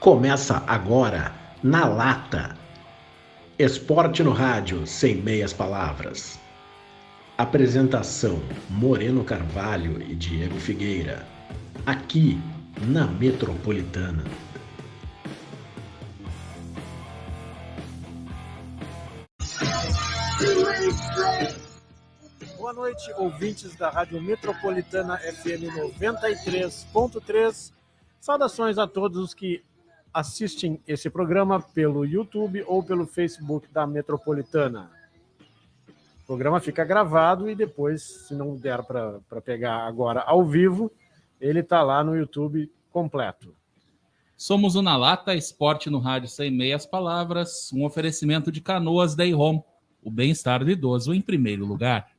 Começa agora, na lata. Esporte no rádio, sem meias palavras. Apresentação: Moreno Carvalho e Diego Figueira. Aqui, na Metropolitana. Boa noite, ouvintes da Rádio Metropolitana FM 93.3. Saudações a todos os que assistem esse programa pelo YouTube ou pelo Facebook da Metropolitana. O programa fica gravado e depois, se não der para pegar agora ao vivo, ele está lá no YouTube completo. Somos o Na Lata, esporte no rádio sem meias palavras, um oferecimento de Canoas Day Home, o bem-estar do idoso em primeiro lugar.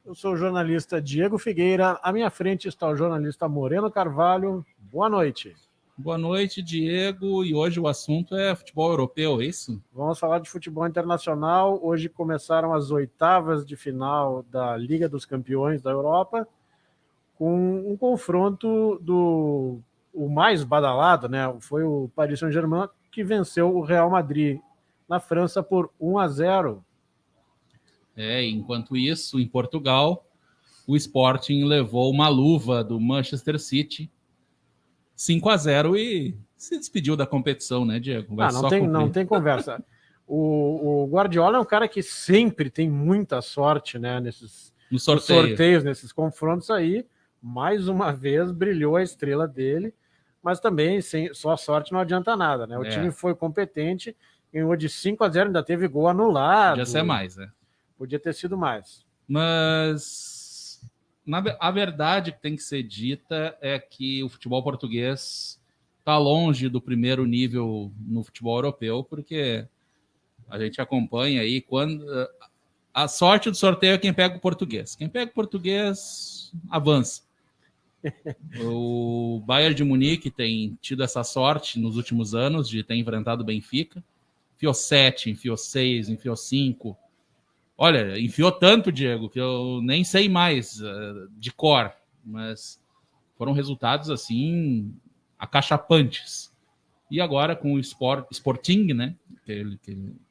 Eu sou o jornalista Diego Figueira, à minha frente está o jornalista Moreno Carvalho. Boa noite. Boa noite, Diego, e hoje o assunto é futebol europeu, é isso? Vamos falar de futebol internacional. Hoje começaram as oitavas de final da Liga dos Campeões da Europa, com um confronto o mais badalado, né? Foi o Paris Saint-Germain que venceu o Real Madrid na França por 1-0. Enquanto isso, em Portugal, o Sporting levou uma luva do Manchester City 5-0 e se despediu da competição, né, Diego? Não tem conversa. O Guardiola é um cara que sempre tem muita sorte, né, nesses sorteios, nesses confrontos aí. Mais uma vez brilhou a estrela dele, mas também só sorte não adianta nada, né? O time foi competente, ganhou de 5-0, ainda teve gol anulado. Podia ser mais, né? Podia ter sido mais. Mas a verdade que tem que ser dita é que o futebol português está longe do primeiro nível no futebol europeu, porque a gente acompanha aí quando a sorte do sorteio é quem pega o português. Quem pega o português avança. O Bayern de Munique tem tido essa sorte nos últimos anos de ter enfrentado o Benfica. Enfiou 7, enfiou 6, enfiou 5. Olha, enfiou tanto, Diego, que eu nem sei mais de cor, mas foram resultados, assim, acachapantes. E agora com o Sporting, né, que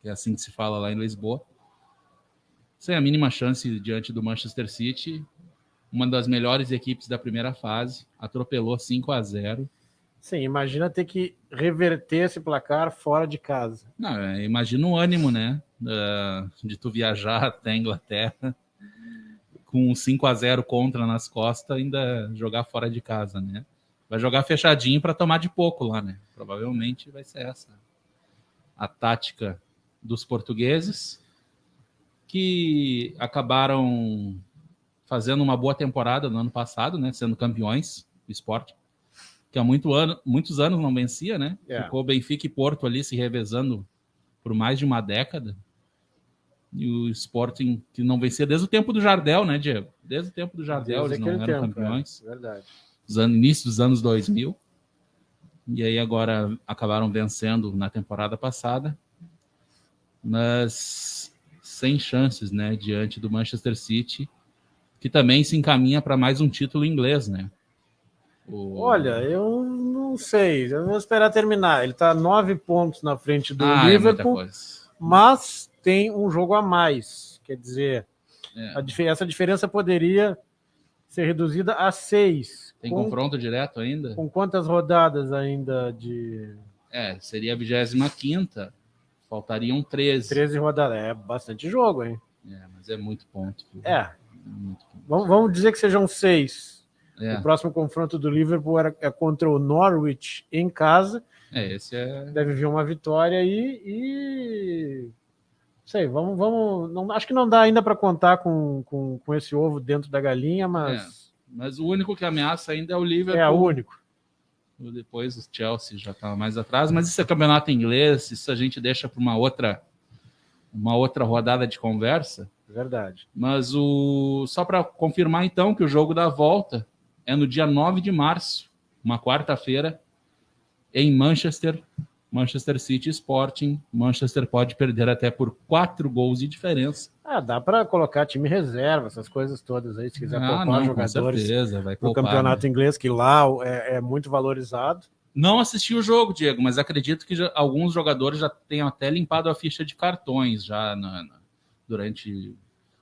é assim que se fala lá em Lisboa, sem a mínima chance diante do Manchester City, uma das melhores equipes da primeira fase, atropelou 5-0. Sim, imagina ter que reverter esse placar fora de casa. Não, imagina o ânimo, né? De tu viajar até a Inglaterra com 5-0 contra nas costas, ainda jogar fora de casa, né? Vai jogar fechadinho para tomar de pouco lá, né? Provavelmente vai ser essa a tática dos portugueses, que acabaram fazendo uma boa temporada no ano passado, né? Sendo campeões do Sport, que há muitos anos não vencia, né? Ficou Benfica e Porto ali se revezando por mais de uma década. E o Sporting, que não vencia desde o tempo do Jardel, né, Diego? Desde o tempo do Jardel eles não eram campeões. Verdade. Início dos anos 2000. E aí agora acabaram vencendo na temporada passada. Mas sem chances, né, diante do Manchester City, que também se encaminha para mais um título inglês, né? Olha, eu não sei. Eu vou esperar terminar. Ele está 9 pontos na frente do Liverpool, mas tem um jogo a mais. Quer dizer, essa diferença poderia ser reduzida a 6. Tem confronto direto ainda? Com quantas rodadas ainda de... seria a 25ª. Faltariam 13. 13 rodadas. É bastante jogo, hein? Mas é muito ponto. Muito ponto. Vamos dizer que sejam 6. O próximo confronto do Liverpool é contra o Norwich em casa. Deve vir uma vitória aí e... Sei, vamos. Acho que não dá ainda para contar com esse ovo dentro da galinha, mas... Mas o único que ameaça ainda é o Liverpool. É o único. Depois o Chelsea já está mais atrás, mas isso é campeonato inglês, isso a gente deixa para uma outra rodada de conversa. Verdade. Mas só para confirmar então que o jogo da volta é no dia 9 de março, uma quarta-feira, em Manchester City Sporting. Manchester pode perder até por 4 gols de diferença. Dá para colocar time reserva, essas coisas todas aí, se quiser poupar jogadores com certeza, vai no campeonato inglês, que lá é muito valorizado. Não assisti o jogo, Diego, mas acredito que alguns jogadores já tenham até limpado a ficha de cartões já durante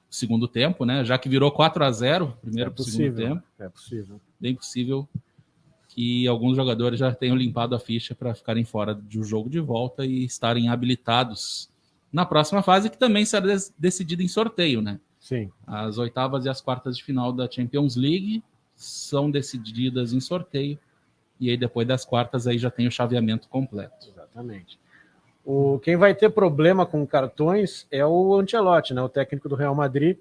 o segundo tempo, né? Já que virou 4-0, primeiro para o segundo tempo. É possível. Bem possível que alguns jogadores já tenham limpado a ficha para ficarem fora do jogo de volta e estarem habilitados na próxima fase, que também será decidida em sorteio, né? Sim. As oitavas e as quartas de final da Champions League são decididas em sorteio, e aí depois das quartas aí já tem o chaveamento completo. Exatamente. Quem vai ter problema com cartões é o Ancelotti, né? O técnico do Real Madrid,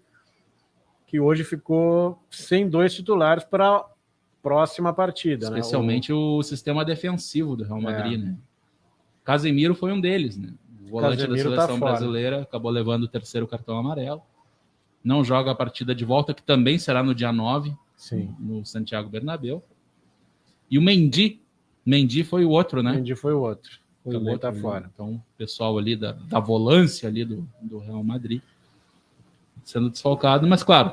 que hoje ficou sem 2 titulares para a próxima partida. Especialmente o sistema defensivo do Real Madrid, né? Casemiro foi um deles, né? O volante Casemiro da seleção brasileira acabou levando o 3º cartão amarelo. Não joga a partida de volta, que também será no dia 9, sim, no Santiago Bernabéu. E o Mendy foi o outro, né? Mendy foi o outro. Também tá fora. Então, o pessoal ali da volância ali do Real Madrid sendo desfalcado, mas claro,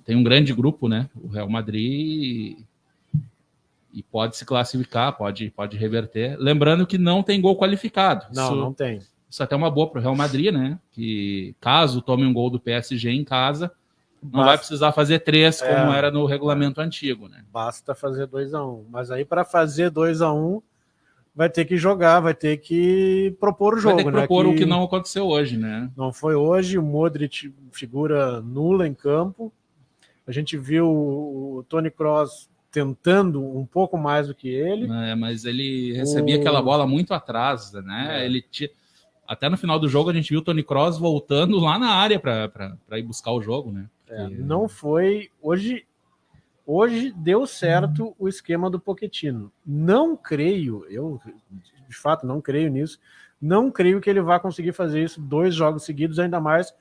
tem um grande grupo, né? O Real Madrid e pode se classificar, pode reverter. Lembrando que não tem gol qualificado. Não tem. Isso até é uma boa para o Real Madrid, né? Que caso tome um gol do PSG em casa, não vai precisar fazer 3 como era no regulamento antigo, né? Basta fazer 2-1. Mas aí para fazer 2-1 vai ter que jogar, vai ter que propor o jogo, vai ter que né? propor o que não aconteceu hoje, né? Não foi hoje, o Modric figura nula em campo. A gente viu o Toni Kroos tentando um pouco mais do que ele. Mas ele recebia aquela bola muito atrás, né? Ele até no final do jogo a gente viu o Toni Kroos voltando lá na área para ir buscar o jogo, né? Não foi... Hoje deu certo o esquema do Pochettino. Não creio, eu de fato não creio nisso, não creio que ele vá conseguir fazer isso 2 jogos seguidos, ainda mais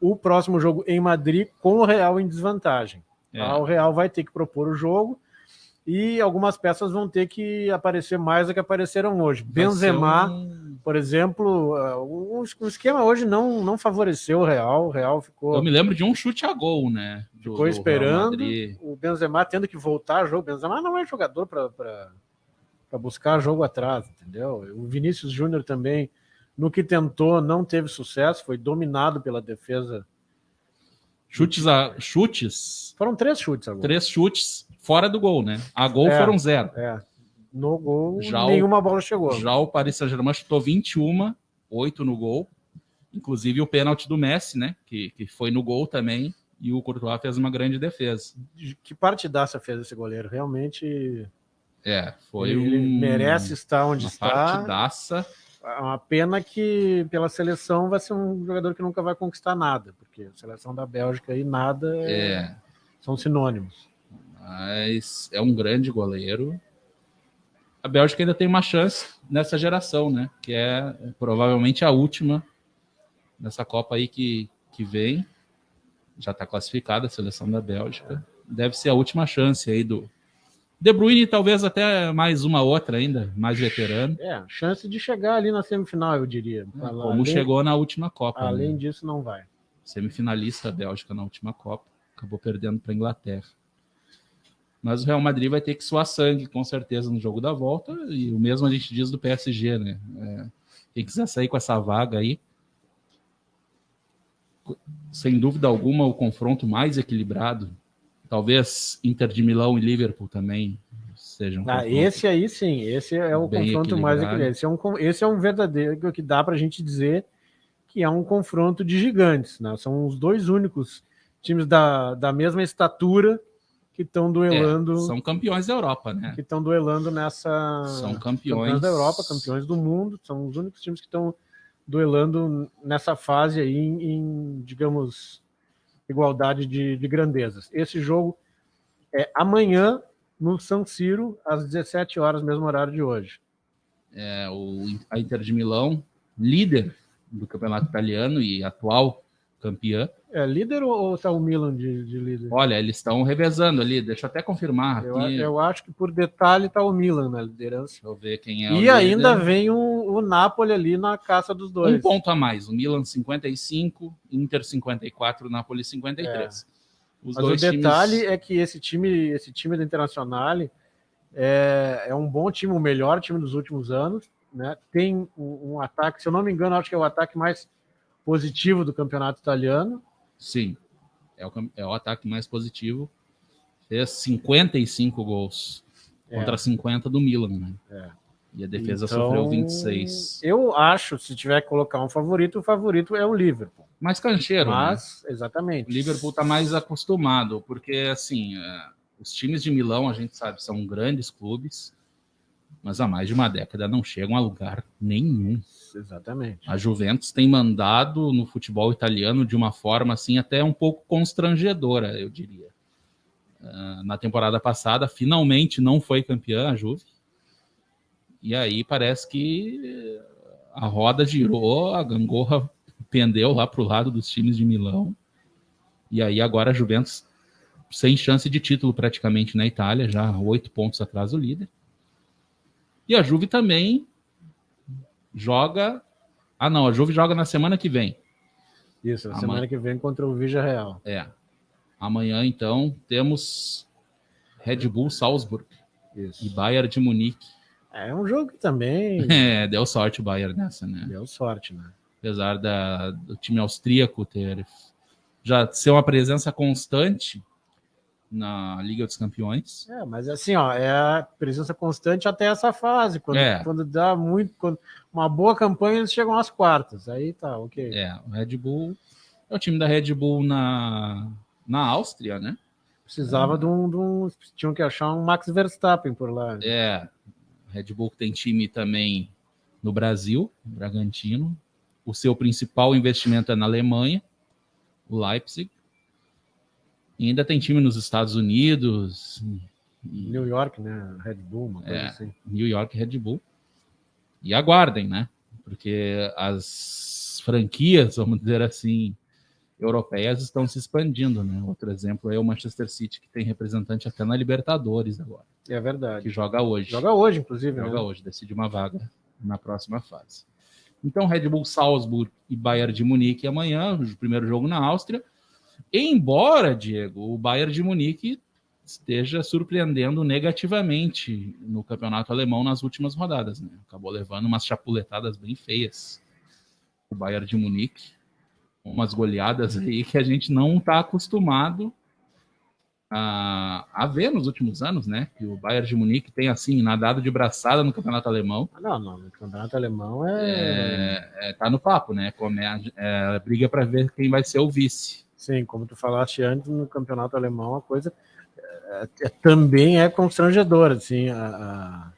o próximo jogo em Madrid com o Real em desvantagem. O Real vai ter que propor o jogo e algumas peças vão ter que aparecer mais do que apareceram hoje. Benzema, por exemplo, o esquema hoje não favoreceu o Real ficou... Eu me lembro de um chute a gol, né? Ficou esperando, o Benzema tendo que voltar a jogo. O Benzema não é jogador para buscar jogo atrás, entendeu? O Vinícius Júnior também, no que tentou, não teve sucesso, foi dominado pela defesa. Chutes? Foram 3 chutes agora. 3 chutes fora do gol, né? A gol foram 0. No gol, nenhuma bola chegou. Já o Paris Saint-Germain chutou 21, 8 no gol. Inclusive o pênalti do Messi, né? Que foi no gol também. E o Courtois fez uma grande defesa. Que partidaça fez esse goleiro? Realmente... Ele merece estar onde está. Partidaça. É uma pena que pela seleção vai ser um jogador que nunca vai conquistar nada, porque a seleção da Bélgica e nada são sinônimos. Mas é um grande goleiro. A Bélgica ainda tem uma chance nessa geração, né? Que é provavelmente a última nessa Copa aí que vem. Já está classificada a seleção da Bélgica. Deve ser a última chance aí do De Bruyne, talvez até mais uma outra ainda, mais veterano. Chance de chegar ali na semifinal, eu diria. Como chegou na última Copa. Além disso, não vai. Semifinalista da Bélgica na última Copa. Acabou perdendo para a Inglaterra. Mas o Real Madrid vai ter que suar sangue, com certeza, no jogo da volta. E o mesmo a gente diz do PSG, né? Quem quiser sair com essa vaga aí, sem dúvida alguma, o confronto mais equilibrado. Talvez Inter de Milão e Liverpool também sejam. Esse aí sim, esse é o confronto mais equilibrado. Esse é um verdadeiro, que dá para a gente dizer que é um confronto de gigantes, né? São os 2 únicos times da mesma estatura que estão duelando. São campeões da Europa, né? Que estão duelando nessa. São campeões da Europa, campeões do mundo. São os únicos times que estão duelando nessa fase aí em digamos, igualdade de grandezas. Esse jogo é amanhã no San Siro, às 17 horas, mesmo horário de hoje. A Inter de Milão, líder do campeonato italiano e atual campeã. Líder ou está o Milan de líder? Olha, eles estão revezando ali, deixa eu até confirmar. Eu acho que por detalhe está o Milan na liderança. Deixa eu ver quem é o líder. E ainda vem o Napoli ali na caça dos 2. Um ponto a mais, o Milan 55, Inter 54, Napoli 53. Mas o detalhe é que esse time do Internazionale é um bom time, o melhor time dos últimos anos, né? Tem um ataque, se eu não me engano, acho que é o ataque mais positivo do campeonato italiano. Sim, é o ataque mais positivo. Fez 55 gols contra 50 do Milan, né? E a defesa sofreu 26. Eu acho, se tiver que colocar um favorito, o favorito é o Liverpool. Mais cancheiro, Mas, né? exatamente. O Liverpool está mais acostumado, porque, assim, os times de Milão, a gente sabe, são grandes clubes, mas há mais de uma década não chegam a lugar nenhum. Exatamente. A Juventus tem mandado no futebol italiano de uma forma, assim, até um pouco constrangedora, eu diria. Na temporada passada, finalmente não foi campeã a Juve. E aí parece que a roda girou, a gangorra pendeu lá para o lado dos times de Milão. E aí agora a Juventus sem chance de título praticamente na Itália, já 8 pontos atrás do líder. E a Juve também joga... Ah, não, a Juve joga na semana que vem. Isso, na semana que vem contra o Villarreal. Amanhã, então, temos Red Bull Salzburg e Bayern de Munique. É um jogo que também... deu sorte o Bayern nessa, né? Deu sorte, né? Apesar do time austríaco já ser uma presença constante na Liga dos Campeões. Mas assim, é a presença constante até essa fase. Quando dá muito... uma boa campanha, eles chegam às quartas. Aí tá, ok. O Red Bull... É o time da Red Bull na Áustria, né? Precisava de um... Tinham que achar um Max Verstappen por lá. Red Bull tem time também no Brasil, Bragantino. O seu principal investimento é na Alemanha, o Leipzig. E ainda tem time nos Estados Unidos. New York, né? Red Bull, uma coisa assim. New York, Red Bull. E aguardem, né? Porque as franquias, vamos dizer assim, europeias estão se expandindo, né? Outro exemplo é o Manchester City, que tem representante até na Libertadores agora. É verdade. Que joga hoje. Joga hoje, inclusive. Joga hoje, decide uma vaga na próxima fase. Então, Red Bull Salzburg e Bayern de Munique amanhã, o primeiro jogo na Áustria. Embora, Diego, o Bayern de Munique esteja surpreendendo negativamente no campeonato alemão nas últimas rodadas, né? Acabou levando umas chapuletadas bem feias. O Bayern de Munique, umas goleadas aí que a gente não está acostumado a ver nos últimos anos, né? Que o Bayern de Munique tem, assim, nadado de braçada no campeonato alemão. Não, no campeonato alemão tá no papo, né? Briga para ver quem vai ser o vice. Sim, como tu falaste antes, no campeonato alemão a coisa também é constrangedora, assim.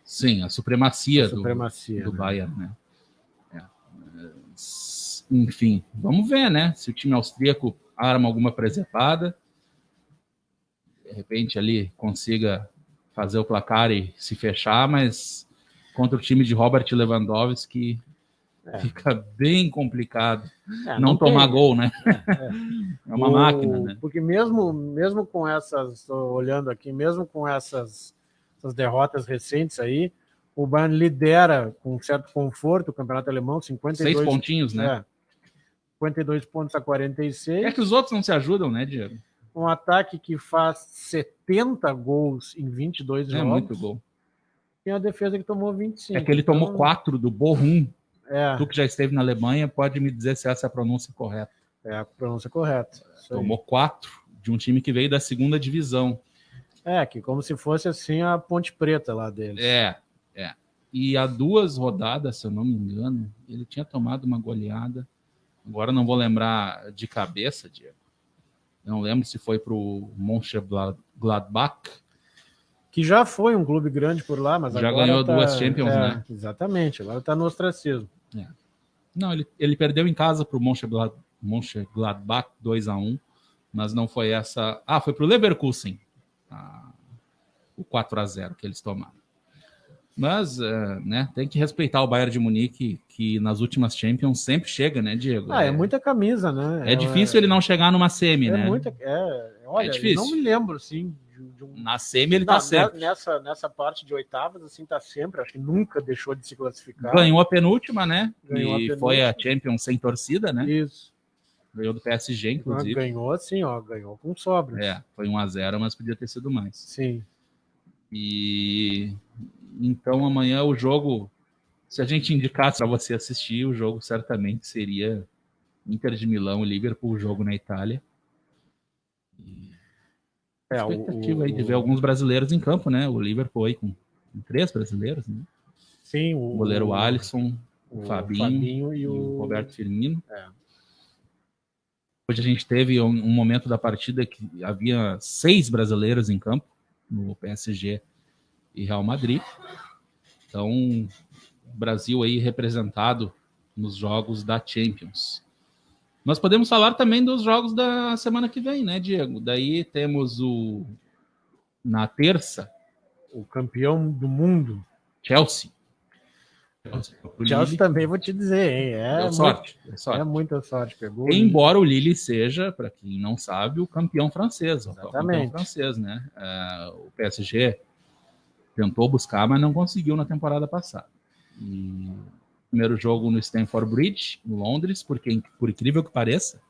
Sim, a supremacia, do né? Bayern, né? Enfim, vamos ver, né? Se o time austríaco arma alguma presepada, de repente ali consiga fazer o placar e se fechar, mas contra o time de Robert Lewandowski fica bem complicado não tomar gol, né? É uma máquina, né? Porque mesmo com essas, estou olhando aqui, mesmo com essas derrotas recentes aí, o Bayern lidera com certo conforto o campeonato alemão, 52 6 pontinhos, né? 52 pontos a 46. É que os outros não se ajudam, né, Diego? Um ataque que faz 70 gols em 22 jogos. É muito gol. E a defesa que tomou 25. É que ele tomou 4 do Bochum. É. Tu que já esteve na Alemanha, pode me dizer se essa é a pronúncia correta. É a pronúncia correta. Tomou 4 de um time que veio da segunda divisão. É, que como se fosse assim a Ponte Preta lá deles. É. E há 2 rodadas, se eu não me engano, ele tinha tomado uma goleada. Agora não vou lembrar de cabeça, Diego. Eu não lembro se foi para o Mönchengladbach. Que já foi um clube grande por lá, mas já agora ganhou 2 Champions, né? Exatamente, agora está no ostracismo. Não, ele perdeu em casa para o Mönchengladbach 2-1, mas não foi essa... Ah, foi para o Leverkusen, o 4-0 que eles tomaram. Mas, né, tem que respeitar o Bayern de Munique, que nas últimas Champions sempre chega, né, Diego? É muita camisa, né? É difícil ele não chegar numa semi, né? Olha, difícil. Eu não me lembro, assim, Na semi ele tá sempre. Nessa parte de oitavas, assim, tá sempre. Acho que nunca deixou de se classificar. Ganhou a penúltima, né? Foi a Champions sem torcida, né? Isso. Ganhou do PSG, inclusive. Ganhou assim, ganhou com sobras. Foi 1-0, mas podia ter sido mais. Sim. E então amanhã o jogo, se a gente indicasse para você assistir, o jogo certamente seria Inter de Milão e Liverpool, o jogo na Itália. Expectativa aí de ver alguns brasileiros em campo, né? O Liverpool aí com 3 brasileiros, né? Sim, o goleiro Alisson, o Fabinho e o Roberto Firmino. É. Hoje a gente teve um momento da partida que havia 6 brasileiros em campo, no PSG e Real Madrid. Então, o Brasil aí representado nos jogos da Champions. Nós podemos falar também dos jogos da semana que vem, né, Diego? Daí temos na terça, o campeão do mundo, Chelsea. Chelsea também vou te dizer, hein? Deu sorte. É muita sorte. Pegou. Embora o Lille seja, para quem não sabe, o campeão francês. Exatamente. O campeão francês, né? O PSG tentou buscar, mas não conseguiu na temporada passada. E primeiro jogo no Stamford Bridge, em Londres, porque, por incrível que pareça,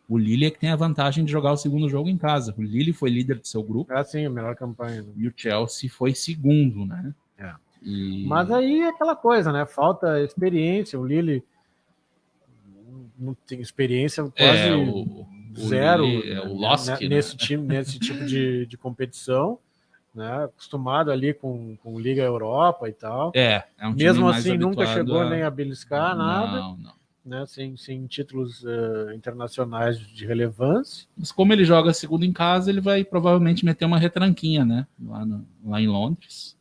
o Lille é que tem a vantagem de jogar o segundo jogo em casa. O Lille foi líder do seu grupo. Sim, a melhor campanha. Né? E o Chelsea foi segundo, né? Mas aí é aquela coisa, né? Falta experiência. O Lille não tem experiência quase zero. O Losk, nesse tipo de competição. Né, acostumado ali com Liga Europa e tal. Um time mesmo mais assim nunca chegou nem a beliscar nada. Não. Né, sem títulos internacionais de relevância. Mas como ele joga segundo em casa, ele vai provavelmente meter uma retranquinha, né? Lá em Londres.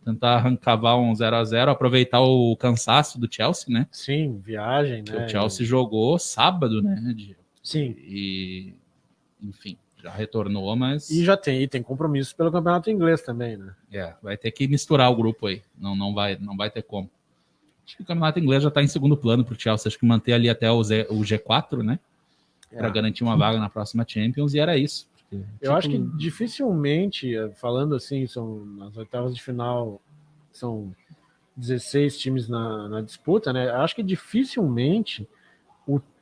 Tentar cavar um 0-0, aproveitar o cansaço do Chelsea, né? Sim, viagem, né? O Chelsea jogou sábado, né? Sim. E, enfim, já retornou, mas... E tem compromissos pelo campeonato inglês também, né? Vai ter que misturar o grupo aí. Não vai ter como. Acho que o campeonato inglês já está em segundo plano para o Chelsea. Acho que manter ali até o G4, né? Para garantir uma vaga na próxima Champions, e era isso. Eu acho que dificilmente, falando assim, são nas oitavas de final, são 16 times na disputa, né? Acho que dificilmente,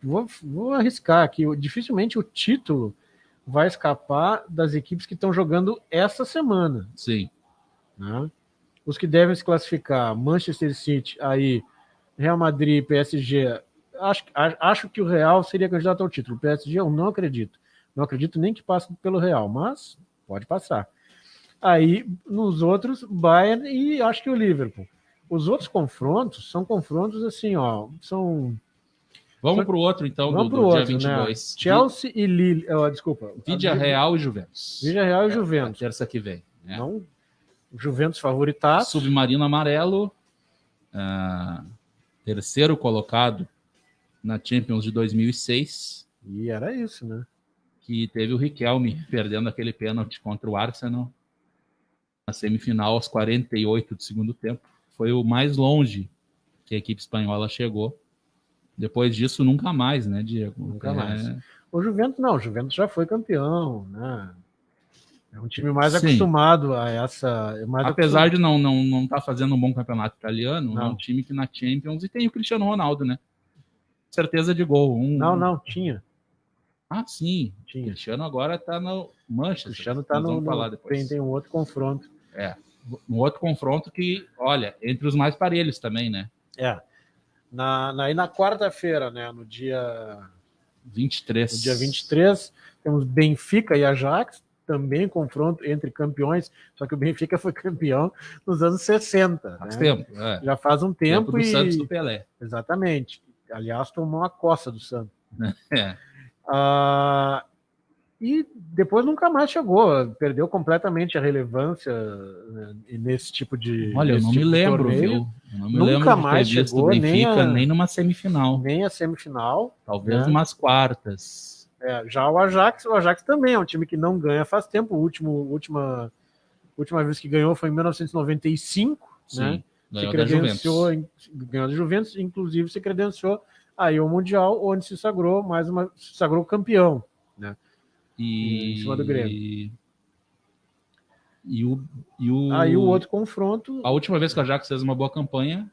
vou arriscar aqui, dificilmente o título vai escapar das equipes que estão jogando essa semana. Sim. Né? Os que devem se classificar, Manchester City, aí Real Madrid, PSG, acho que o Real seria candidato ao título. O PSG eu não acredito. Não acredito nem que passe pelo Real, mas pode passar. Aí, nos outros, Bayern e acho que o Liverpool. Os outros confrontos são confrontos assim, ó, são... Vamos para o outro, então, do dia 22. Né? Chelsea e Lille... desculpa. Villarreal e Juventus. Villarreal e Juventus. Terça que vem. Né? Não, Juventus favoritaço. Submarino amarelo. Terceiro colocado na Champions de 2006. E era isso, né? Que teve o Riquelme perdendo aquele pênalti contra o Arsenal na semifinal aos 48 do segundo tempo. Foi o mais longe que a equipe espanhola chegou. Depois disso, nunca mais, né, Diego? Nunca mais. O Juventus não, o Juventus já foi campeão, né? É um time mais acostumado a essa... Apesar de não estar fazendo um bom campeonato italiano, é um time que na Champions... E tem o Cristiano Ronaldo, né? Certeza de gol. Não, tinha. Sim. Tinha. O Cristiano agora está no Manchester. O Cristiano está no... falar depois. Tem um outro confronto. Um outro confronto que, olha, entre os mais parelhos também, né? Na quarta-feira, né? No dia 23. No dia 23, temos Benfica e Ajax, também confronto entre campeões, só que o Benfica foi campeão nos anos 60. Faz né? tempo, Já faz um tempo. Do Santos do Pelé. Exatamente. Aliás, tomou uma coça do Santos. É. E depois nunca mais chegou, perdeu completamente a relevância, né, nesse tipo de. Olha, eu não me lembro, viu? Eu não me nunca lembro mais de ter visto chegou, o Benfica nem numa semifinal. Nem a semifinal. Talvez umas quartas. Já o Ajax também é um time que não ganha faz tempo. A última vez que ganhou foi em 1995, Sim, né? Ganhou da Juventus. Ganhou da Juventus, inclusive se credenciou aí ao Mundial, onde se sagrou campeão, né? Em cima do Grêmio. Aí o outro confronto. A última vez que o Ajax fez uma boa campanha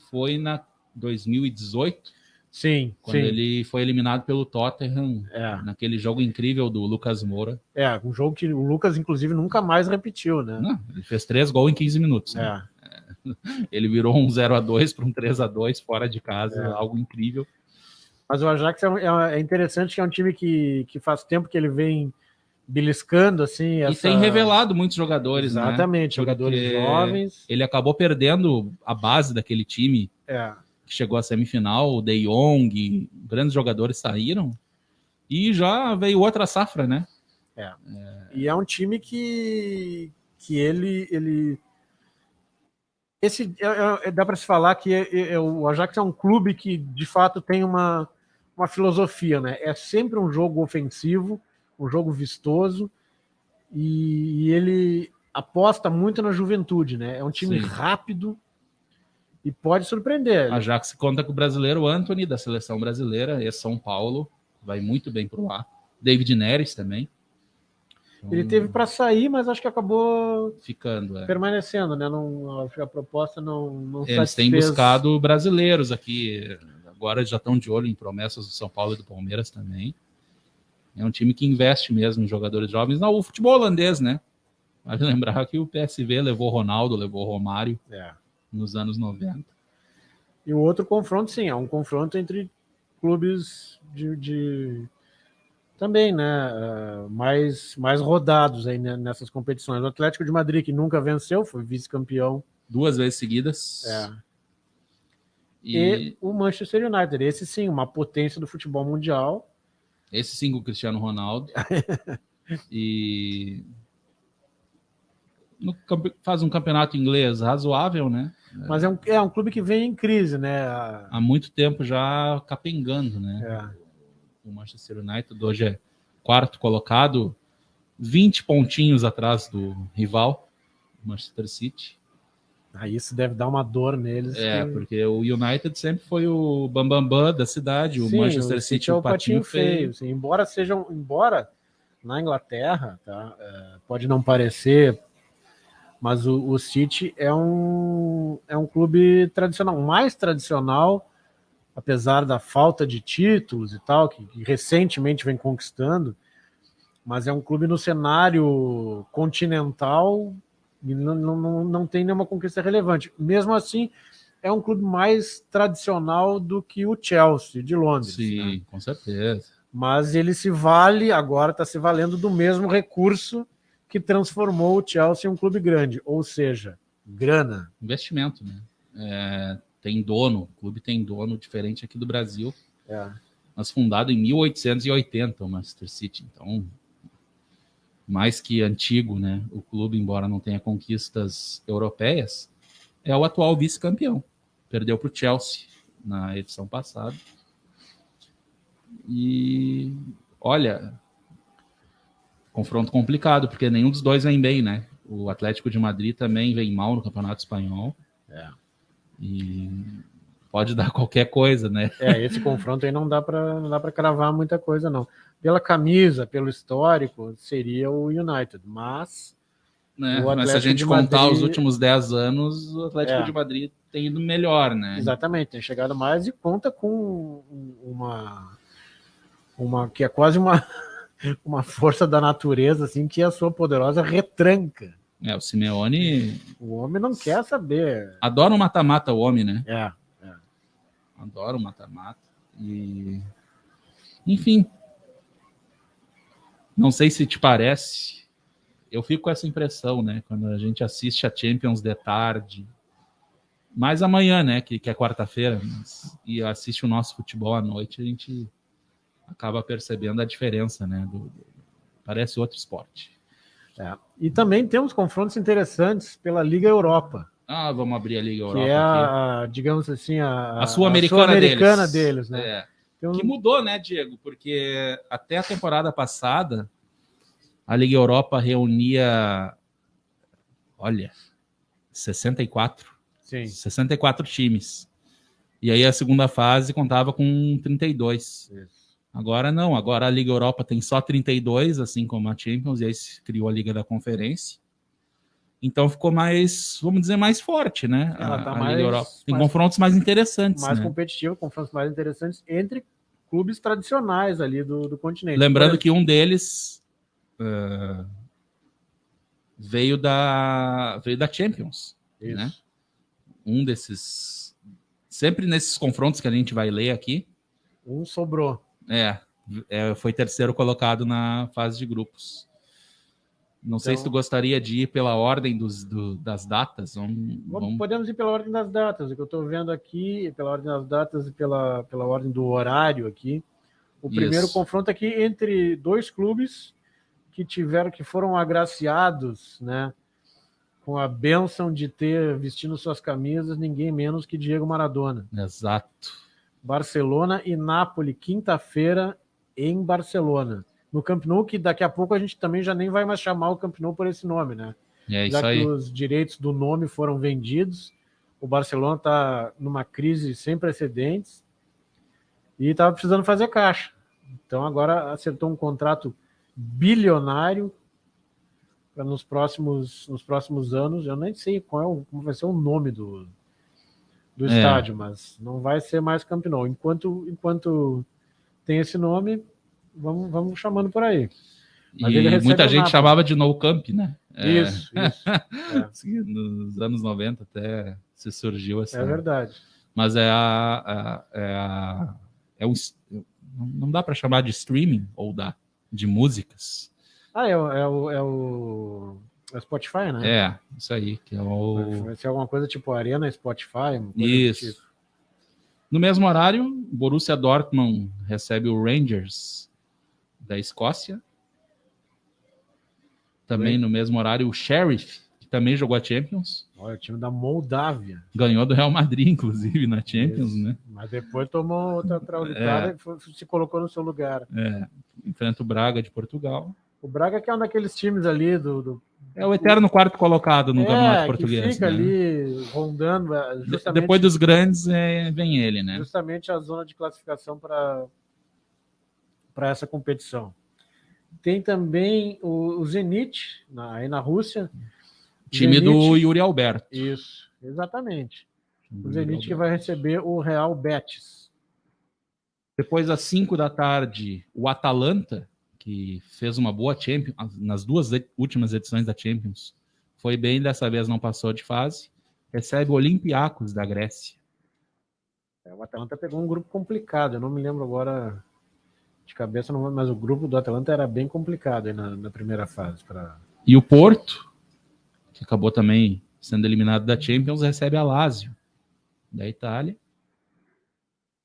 foi na 2018. Sim, quando sim. ele foi eliminado pelo Tottenham, naquele jogo incrível do Lucas Moura. Um jogo que o Lucas, inclusive, nunca mais repetiu, né? Não, ele fez 3 gols em 15 minutos. Né? Ele virou um 0-2 para um 3-2 fora de casa, algo incrível. Mas o Ajax é interessante, que é um time que faz tempo que ele vem beliscando, assim. E tem revelado muitos jogadores, Exatamente, né? jogadores jovens. Ele acabou perdendo a base daquele time que chegou à semifinal, o De Jong, grandes jogadores saíram, e já veio outra safra, né? E é um time que ele dá para se falar que o Ajax é um clube que, de fato, tem uma filosofia, né? É sempre um jogo ofensivo, um jogo vistoso, e ele aposta muito na juventude, né? É um time rápido e pode surpreender. A Ajax conta com o brasileiro Antony, da seleção brasileira, e São Paulo, vai muito bem por lá. David Neres também. Ele teve para sair, mas acho que acabou ficando, permanecendo, né? A proposta não Eles satisfez. têm buscado brasileiros aqui. Agora já estão de olho em promessas do São Paulo e do Palmeiras também. É um time que investe mesmo em jogadores jovens. Não, o futebol holandês, né? Vale lembrar que o PSV levou Ronaldo, levou Romário nos anos 90. E o outro confronto, sim, é um confronto entre clubes também, né, mais rodados aí nessas competições. O Atlético de Madrid, que nunca venceu, foi vice-campeão 2 vezes seguidas. E o Manchester United, esse sim, uma potência do futebol mundial. Esse sim, com o Cristiano Ronaldo. E faz um campeonato inglês razoável, né? Mas é um clube que vem em crise, né? Há muito tempo já capengando, né? O Manchester United hoje é 4º colocado, 20 pontinhos atrás do rival, Manchester City. Isso deve dar uma dor neles. Porque o United sempre foi o bambambam da cidade, o Manchester City é o patinho feio. Sim, embora na Inglaterra, pode não parecer, mas o City é um clube tradicional, mais tradicional, apesar da falta de títulos e tal, que recentemente vem conquistando, mas é um clube no cenário continental e não tem nenhuma conquista relevante. Mesmo assim, é um clube mais tradicional do que o Chelsea de Londres. Sim, né? Com certeza. Mas ele agora está se valendo do mesmo recurso que transformou o Chelsea em um clube grande, ou seja, grana. Investimento, né? Tem dono, o clube tem dono diferente aqui do Brasil, mas fundado em 1880, o Manchester City, então mais que antigo, né? O clube, embora não tenha conquistas europeias, é o atual vice-campeão, perdeu para o Chelsea na edição passada, e olha, confronto complicado, porque nenhum dos dois vem bem, né? O Atlético de Madrid também vem mal no Campeonato Espanhol. E pode dar qualquer coisa, né? Esse confronto aí não dá para cravar muita coisa, não. Pela camisa, pelo histórico, seria o United, mas... Mas se a gente contar os últimos 10 anos, o Atlético de Madrid tem ido melhor, né? Exatamente, tem chegado mais e conta com uma que é quase uma força da natureza, assim, que é a sua poderosa retranca. O Simeone... O homem não quer saber. Adora o mata-mata, o homem, né? Adora o mata-mata. E... Enfim. Não sei se te parece. Eu fico com essa impressão, né? Quando a gente assiste a Champions de tarde. Mais amanhã, né? Que é quarta-feira. E assiste o nosso futebol à noite, a gente acaba percebendo a diferença, né? Parece outro esporte. E também temos confrontos interessantes pela Liga Europa. Vamos abrir a Liga Europa. Que é, digamos assim, a Sul-Americana deles, né? Que mudou, né, Diego? Porque até a temporada passada, a Liga Europa reunia, 64 times. E aí a segunda fase contava com 32. Isso. Agora não, agora a Liga Europa tem só 32, assim como a Champions, e aí se criou a Liga da Conferência. Então ficou mais, vamos dizer, mais forte, né? Ela tá a Liga Europa. Tem mais, confrontos mais interessantes, mais né? competitiva, confrontos mais interessantes entre clubes tradicionais ali do continente. Lembrando que um deles veio da Champions, Isso. né? Um desses, sempre nesses confrontos que a gente vai ler aqui, um sobrou. Foi terceiro colocado na fase de grupos. Não sei se tu gostaria de ir pela ordem das datas. Podemos ir pela ordem das datas. O que eu estou vendo aqui, pela ordem das datas e pela ordem do horário aqui. O primeiro confronto aqui entre dois clubes que foram agraciados, né, com a bênção de ter vestindo suas camisas ninguém menos que Diego Maradona. Exato. Barcelona e Napoli, quinta-feira em Barcelona. No Camp Nou, que daqui a pouco a gente também já nem vai mais chamar o Camp Nou por esse nome, né? Já que os direitos do nome foram vendidos, o Barcelona está numa crise sem precedentes e estava precisando fazer caixa. Então agora acertou um contrato bilionário para nos próximos anos. Eu nem sei como vai ser o nome do estádio, mas não vai ser mais Camp Nou. Enquanto tem esse nome, vamos chamando por aí. Mas e muita gente chamava de No Camp, né? Isso. Nos anos 90 até se surgiu essa... É verdade. Mas não dá para chamar de streaming ou de músicas. É o Spotify, né? Isso aí. Que Vai ser alguma coisa tipo Arena Spotify. Isso. Tipo. No mesmo horário, o Borussia Dortmund recebe o Rangers da Escócia. Também no mesmo horário, o Sheriff, que também jogou a Champions. Olha, o time da Moldávia. Ganhou do Real Madrid, inclusive, na Champions, né? Mas depois tomou outra traulitada e se colocou no seu lugar. Enfrenta o Braga de Portugal. O Braga que é um daqueles times ali É o eterno quarto colocado no Campeonato Português. Que fica ali rondando. Justamente, depois dos grandes, vem ele, né? Justamente a zona de classificação para essa competição. Tem também o Zenit, aí na Rússia. Time do Yuri Alberto. Isso, exatamente. O Zenit que vai receber o Real Betis. Depois, às 5 da tarde, o Atalanta, que fez uma boa Champions, nas duas últimas edições da Champions, foi bem, dessa vez não passou de fase, recebe o Olympiacos da Grécia. O Atalanta pegou um grupo complicado, eu não me lembro agora de cabeça, mas o grupo do Atalanta era bem complicado aí na primeira fase. E o Porto, que acabou também sendo eliminado da Champions, recebe a Lazio, da Itália.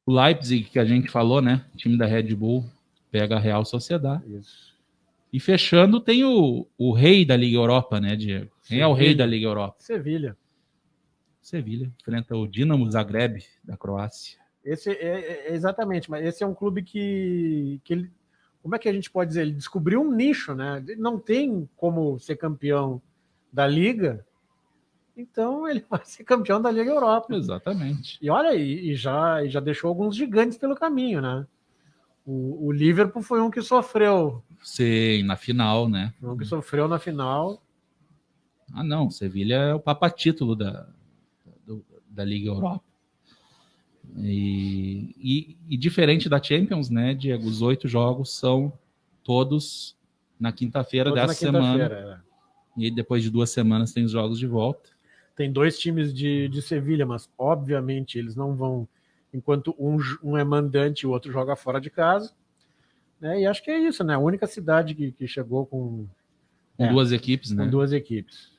O Leipzig, que a gente falou, né? Time da Red Bull, pega a Real Sociedad. Isso. E fechando, tem o rei da Liga Europa, né, Diego? Quem é o rei da Liga Europa? Sevilha. Enfrenta o Dinamo Zagreb, da Croácia. Exatamente, mas esse é um clube que ele, como é que a gente pode dizer? Ele descobriu um nicho, né? Ele não tem como ser campeão da Liga, então ele vai ser campeão da Liga Europa. Exatamente. E olha, já deixou alguns gigantes pelo caminho, né? O Liverpool foi um que sofreu. Sim, na final, né? Foi um que sofreu na final. Não, Sevilha é o papa-título da Liga Europa. E diferente da Champions, né, Diego? Os 8 jogos são todos na quinta-feira dessa semana. E depois de 2 semanas tem os jogos de volta. Tem 2 times de Sevilha, mas obviamente eles não vão, enquanto um é mandante e o outro joga fora de casa. Né? E acho que é isso, né? A única cidade que chegou com 2 equipes, né? Com 2 equipes.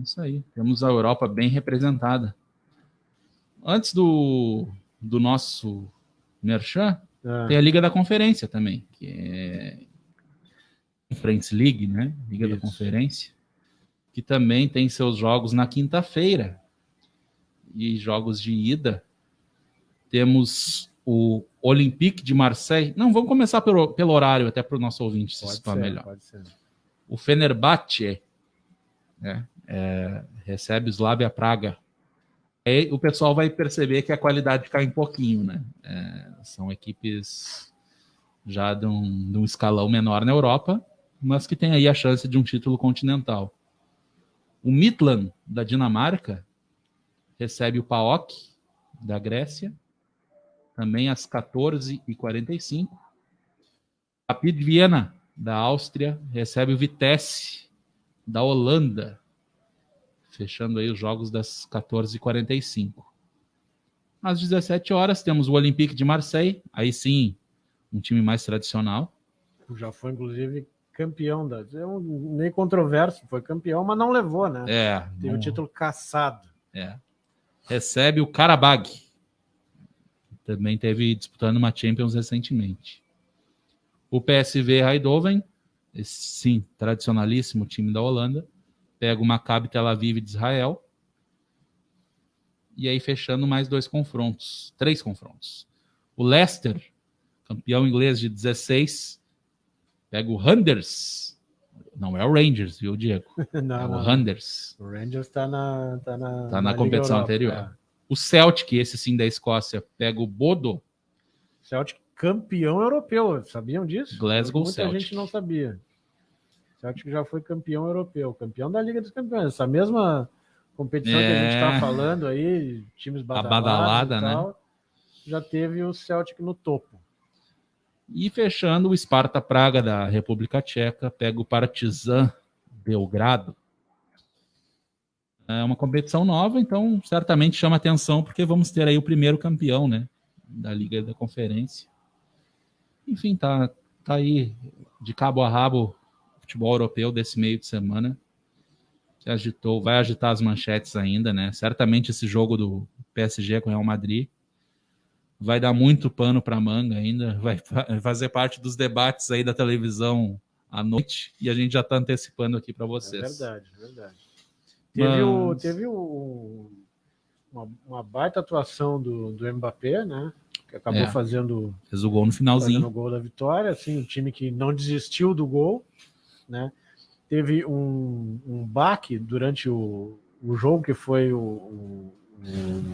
Isso aí. Temos a Europa bem representada. Antes do nosso merchan, tem a Liga da Conferência também, que é Conference League, né? Liga da Conferência, que também tem seus jogos na quinta-feira e jogos de ida. Temos o Olympique de Marseille. Não, vamos começar pelo horário, até para o nosso ouvinte se situar melhor. Pode ser. O Fenerbahçe, né, recebe o Slavia Praga. Aí o pessoal vai perceber que a qualidade cai um pouquinho, né? São equipes já de um escalão menor na Europa, mas que tem aí a chance de um título continental. O Midland, da Dinamarca, recebe o PAOK, da Grécia, também às 14h45. Rapid Viena, da Áustria, recebe o Vitesse, da Holanda, fechando aí os jogos das 14h45. Às 17 horas temos o Olympique de Marseille, aí sim, um time mais tradicional. Já foi, inclusive, campeão. Meio controverso, foi campeão, mas não levou, né? Teve o título cassado. Recebe o Karabag. Também teve disputando uma Champions recentemente. O PSV Eindhoven, esse, sim, tradicionalíssimo time da Holanda, pega o Maccabi Tel Aviv de Israel. E aí fechando mais 3 confrontos. O Leicester, campeão inglês de 16, pega o Rangers. Não é o Rangers, viu, Diego? Não, o Rangers. O Rangers está na competição anterior. O Celtic, esse sim da Escócia, pega o Bodo. Celtic campeão europeu, sabiam disso? Glasgow Celtic. Muita gente não sabia. Celtic já foi campeão europeu, campeão da Liga dos Campeões. Essa mesma competição que a gente está falando aí, times badalados e tal, né? Já teve o Celtic no topo. E fechando, o Sparta Praga da República Tcheca pega o Partizan Belgrado. É uma competição nova, então certamente chama atenção, porque vamos ter aí o primeiro campeão, né, da Liga da Conferência. Enfim, tá aí de cabo a rabo o futebol europeu desse meio de semana, que vai agitar as manchetes ainda, né? Certamente esse jogo do PSG com o Real Madrid vai dar muito pano para manga ainda, vai fazer parte dos debates aí da televisão à noite, e a gente já está antecipando aqui para vocês. É verdade. Teve uma baita atuação do Mbappé, né? Que acabou fez o gol no finalzinho. Fazendo o gol da vitória, assim, um time que não desistiu do gol, né? Teve um baque durante o jogo, que foi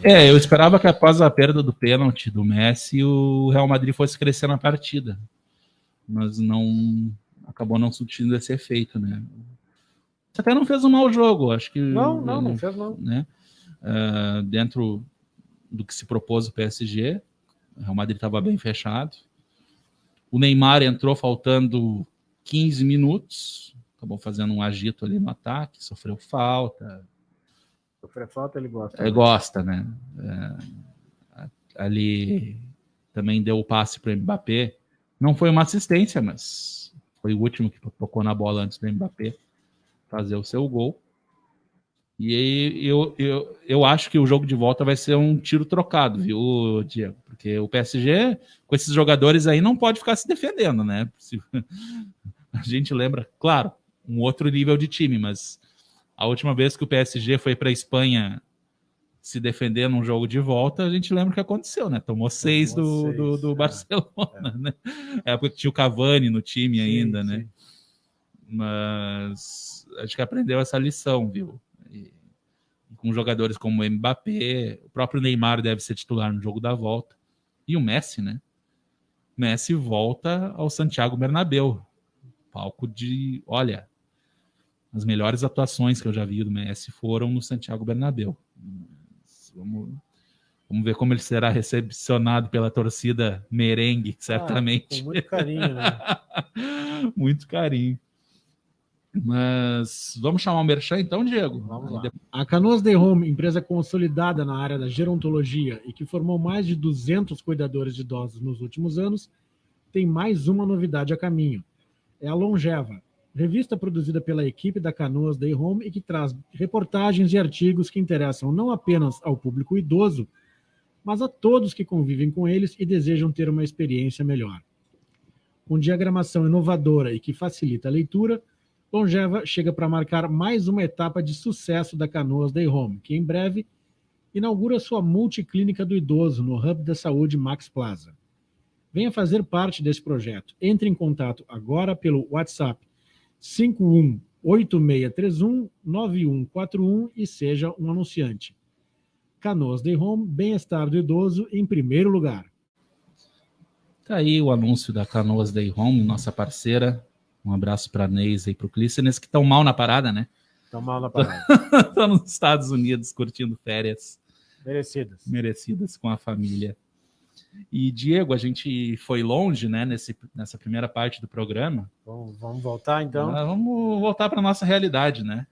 eu esperava que após a perda do pênalti do Messi, o Real Madrid fosse crescer na partida, mas acabou não surtindo esse efeito, né? Até não fez um mau jogo, acho que não fez não, né? Dentro do que se propôs o PSG, o Real Madrid estava bem fechado. O Neymar entrou faltando 15 minutos, acabou fazendo um agito ali no ataque, sofreu falta. Sofrer falta ele gosta. Ele gosta, né? Ali também deu o passe para o Mbappé. Não foi uma assistência, mas foi o último que tocou na bola antes do Mbappé fazer o seu gol. E aí eu acho que o jogo de volta vai ser um tiro trocado, viu, Diego? Porque o PSG, com esses jogadores aí, não pode ficar se defendendo, né? A gente lembra, claro, um outro nível de time, mas a última vez que o PSG foi para a Espanha se defender num jogo de volta, a gente lembra o que aconteceu, né? Tomou 6 do Barcelona, né? É porque tinha o Cavani no time ainda, né? Mas acho que aprendeu essa lição, viu? E com jogadores como o Mbappé, o próprio Neymar deve ser titular no jogo da volta. E o Messi, né? Messi volta ao Santiago Bernabéu. Palco de... Olha, as melhores atuações que eu já vi do Messi foram no Santiago Bernabéu. Vamos ver como ele será recepcionado pela torcida merengue, certamente. Com muito carinho, né? Muito carinho. Mas vamos chamar o Merchan então, Diego? Vamos lá. A Canoas Day Home, empresa consolidada na área da gerontologia e que formou mais de 200 cuidadores de idosos nos últimos anos, tem mais uma novidade a caminho. É a Longeva, revista produzida pela equipe da Canoas Day Home e que traz reportagens e artigos que interessam não apenas ao público idoso, mas a todos que convivem com eles e desejam ter uma experiência melhor. Com diagramação inovadora e que facilita a leitura, Longeva chega para marcar mais uma etapa de sucesso da Canoas Day Home, que em breve inaugura sua multiclínica do idoso no Hub da Saúde Max Plaza. Venha fazer parte desse projeto. Entre em contato agora pelo WhatsApp 5186319141 e seja um anunciante. Canoas Day Home, bem-estar do idoso em primeiro lugar. Tá aí o anúncio da Canoas Day Home, nossa parceira. Um abraço para a Neisa e para o Clístenes, que estão mal na parada, né? Estão mal na parada. Tô nos Estados Unidos curtindo férias Merecidas. com a família. E, Diego, a gente foi longe, né, nessa primeira parte do programa. Vamos voltar, então? Vamos voltar para nossa realidade, né?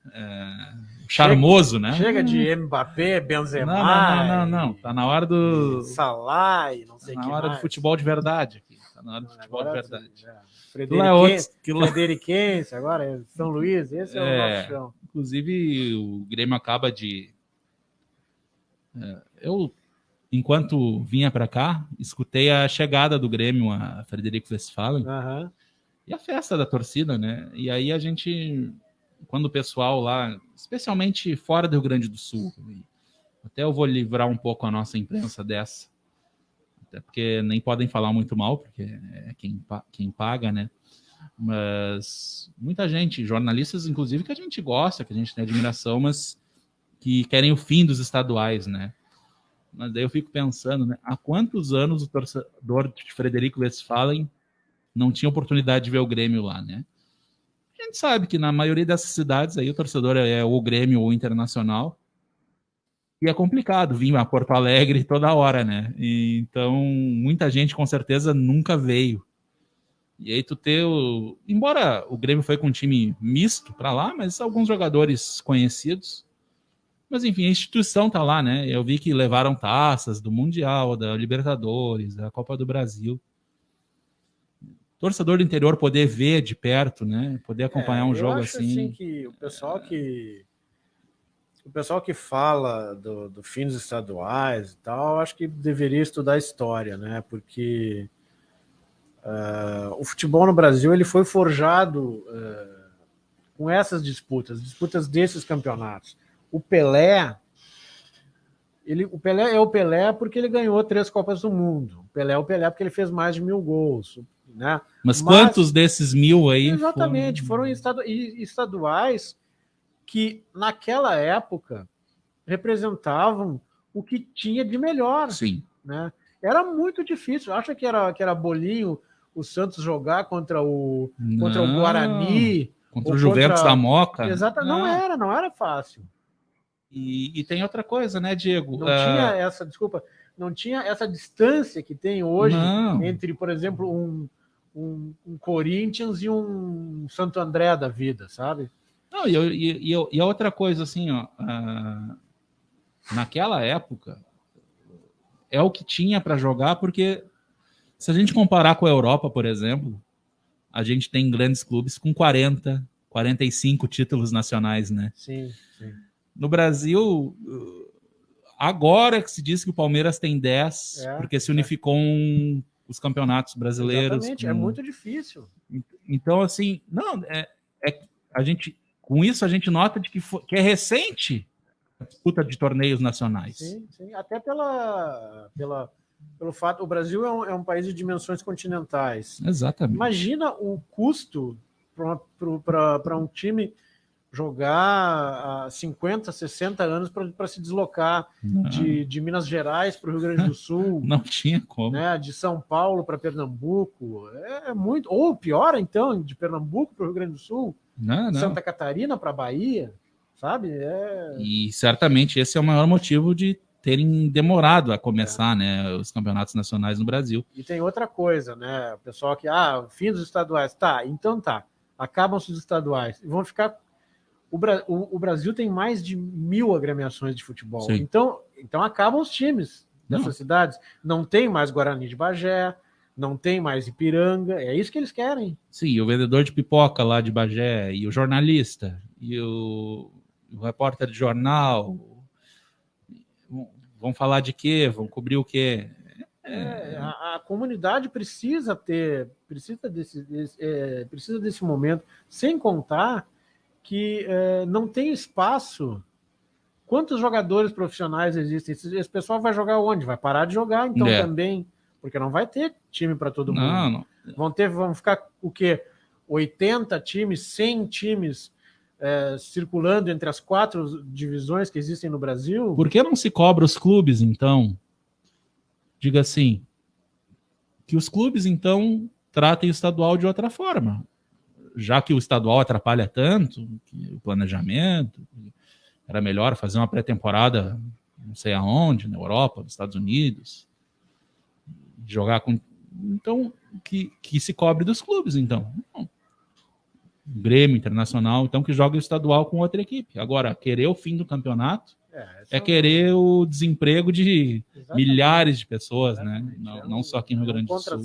Charmoso, né? Chega de Mbappé, Benzema. Não. Tá na hora do... Salah e não sei o que Tá na hora mais. do futebol de verdade aqui. Tá na hora do futebol de verdade. Frederiquense, agora é São Luís, esse é o nosso chão. Inclusive, o Grêmio acaba de... Eu, enquanto vinha para cá, escutei a chegada do Grêmio a Frederico Westphalen e a festa da torcida, né? E aí a gente, quando o pessoal lá, especialmente fora do Rio Grande do Sul, até eu vou livrar um pouco a nossa imprensa dessa, até porque nem podem falar muito mal, porque é quem paga, né? Mas muita gente, jornalistas inclusive, que a gente gosta, que a gente tem admiração, mas que querem o fim dos estaduais, né? Mas daí eu fico pensando, né? Há quantos anos o torcedor de Frederico Westphalen não tinha oportunidade de ver o Grêmio lá, né? A gente sabe que na maioria dessas cidades aí o torcedor é o Grêmio ou o Internacional, e é complicado vir a Porto Alegre toda hora, né? E, então, muita gente com certeza nunca veio. E aí tu ter embora o Grêmio foi com um time misto para lá, mas alguns jogadores conhecidos. Mas enfim, a instituição tá lá, né? Eu vi que levaram taças do Mundial, da Libertadores, da Copa do Brasil. Torcedor do interior poder ver de perto, né? Poder acompanhar um jogo assim. Eu acho assim que o pessoal que fala do fim dos estaduais e tal, acho que deveria estudar história, né? Porque o futebol no Brasil ele foi forjado com essas disputas desses campeonatos. O Pelé é o Pelé porque ele ganhou 3 Copas do Mundo. O Pelé é o Pelé porque ele fez mais de 1000 gols, né? Mas quantos desses 1000 aí foram estaduais que naquela época representavam o que tinha de melhor. Sim. Né? Era muito difícil. Acha que era bolinho o Santos jogar contra o Guarani, contra o Juventus da Moca? Exatamente, não era fácil. E tem outra coisa, né, Diego? Não tinha essa distância que tem hoje entre, por exemplo, um Corinthians e um Santo André da vida, sabe? Não, e a outra coisa, assim, ó, naquela época é o que tinha para jogar, porque se a gente comparar com a Europa, por exemplo, a gente tem grandes clubes com 40, 45 títulos nacionais, né? Sim. No Brasil, agora que se diz que o Palmeiras tem 10, porque se unificou os campeonatos brasileiros. Exatamente, é muito difícil. Então, assim, a gente, com isso a gente nota que é recente a disputa de torneios nacionais. Sim. Até pelo fato, o Brasil é um país de dimensões continentais. Exatamente. Imagina o custo para um time jogar há 50, 60 anos para se deslocar de Minas Gerais para o Rio Grande do Sul. Não tinha como. Né, de São Paulo para Pernambuco. É muito. Ou pior, então, de Pernambuco para o Rio Grande do Sul. Não. Santa Catarina para Bahia. Sabe? E certamente esse é o maior motivo de terem demorado a começar, né, os campeonatos nacionais no Brasil. E tem outra coisa, né? O pessoal que, fim dos estaduais. Então tá. Acabam-se os estaduais. Vão ficar... O Brasil tem mais de 1000 agremiações de futebol. Sim. Então acabam os times dessas cidades. Não tem mais Guarani de Bagé, não tem mais Ipiranga. É isso que eles querem. Sim, o vendedor de pipoca lá de Bagé, e o jornalista, e o repórter de jornal. Vão falar de quê? Vão cobrir o quê? A comunidade precisa desse momento, sem contar que não tem espaço. Quantos jogadores profissionais existem? Esse pessoal vai jogar onde? Vai parar de jogar, então, também, porque não vai ter time para todo mundo. Não. Vão ficar o quê? 80 times, 100 times circulando entre as 4 divisões que existem no Brasil? Por que não se cobra os clubes, então? Diga assim, que os clubes, então, tratem o estadual de outra forma. já que o estadual atrapalha tanto, que o planejamento, era melhor fazer uma pré-temporada não sei aonde, na Europa, nos Estados Unidos, jogar com... Então, que se cobre dos clubes, então. Não. Grêmio, Internacional, então que joga o estadual com outra equipe. Agora, querer o fim do campeonato é querer o desemprego de milhares de pessoas, né? Não só aqui no Rio Grande do Sul.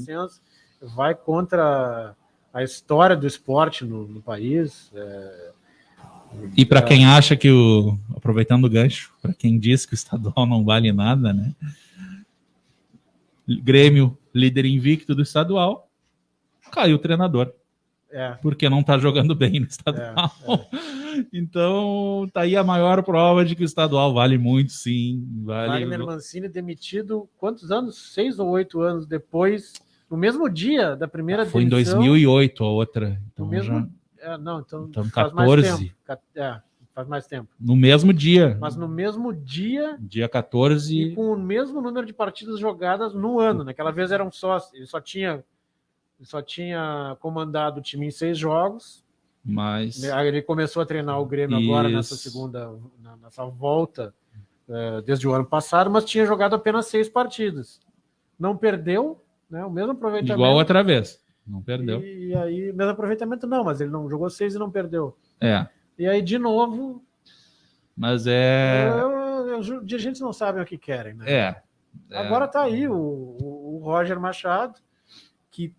Vai contra a história do esporte no país. E para quem acha que aproveitando o gancho, para quem diz que o estadual não vale nada, né? Grêmio, líder invicto do estadual, caiu o treinador. Porque não está jogando bem no estadual. Então, tá aí a maior prova de que o estadual vale muito, sim. Wagner Mancini demitido, quantos anos? 6 ou 8 anos depois, no mesmo dia da primeira demissão. Foi em 2008 a outra. Então, então faz 14. Faz mais tempo. No mesmo dia. Mas no mesmo dia. Dia 14. E com o mesmo número de partidas jogadas no ano. Naquela vez eram ele só tinha comandado o time em 6 jogos. Mas ele começou a treinar o Grêmio agora nessa volta, desde o ano passado, mas tinha jogado apenas 6 partidas. Não perdeu, né? O mesmo aproveitamento. Igual outra vez. Não perdeu. E aí, mesmo aproveitamento não, mas ele não jogou 6 e não perdeu. E aí, de novo... Mas os dirigentes não sabem o que querem, né? Agora tá aí o Roger Machado, que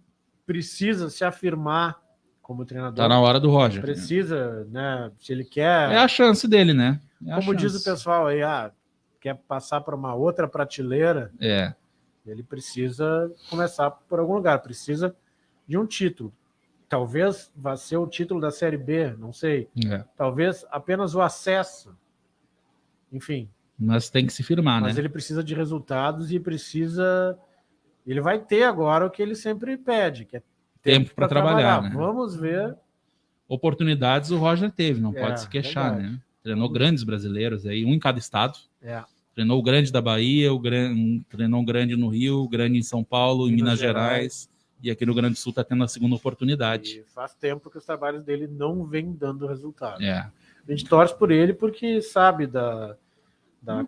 precisa se afirmar como treinador. Tá na hora do Roger. Precisa, né? Se ele quer... É a chance dele, né? Como diz o pessoal aí, quer passar para uma outra prateleira, ele precisa começar por algum lugar, precisa de um título. Talvez vá ser o título da Série B, não sei. Talvez apenas o acesso. Enfim. Mas tem que se firmar, né? Mas ele precisa de resultados e precisa... Ele vai ter agora o que ele sempre pede, que é tempo para trabalhar, né? Vamos ver. Oportunidades o Roger teve, não pode se queixar, né? Treinou grandes brasileiros aí, um em cada estado. Treinou o grande da Bahia, treinou o grande no Rio, o grande em São Paulo, em Minas Gerais. E aqui no Rio Grande do Sul está tendo a segunda oportunidade. E faz tempo que os trabalhos dele não vêm dando resultado. A gente torce por ele porque sabe da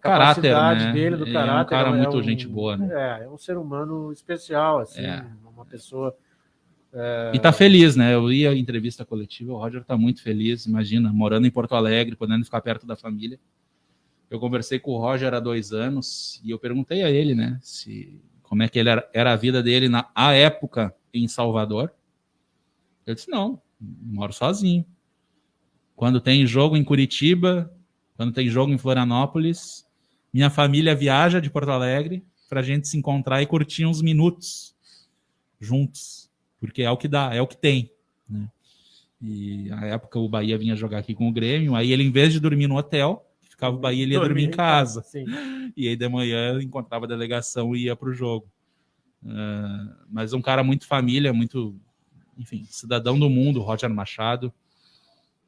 capacidade dele, do caráter. É um cara muito gente boa, né? É um ser humano especial, assim, uma pessoa... E tá feliz, né? Eu ia à entrevista coletiva, o Roger tá muito feliz, imagina, morando em Porto Alegre, podendo ficar perto da família. Eu conversei com o Roger há 2 anos e eu perguntei a ele, né, como é que era a vida dele na época em Salvador. Eu disse, não, moro sozinho. Quando tem jogo em Curitiba, quando tem jogo em Florianópolis, minha família viaja de Porto Alegre pra gente se encontrar e curtir uns minutos juntos. Porque é o que dá, é o que tem, né? E na época o Bahia vinha jogar aqui com o Grêmio, aí ele, em vez de dormir no hotel, ficava o Bahia, ele ia dormir em casa. E aí de manhã encontrava a delegação e ia para o jogo. Mas um cara muito família, muito, enfim, cidadão do mundo, Roger Machado,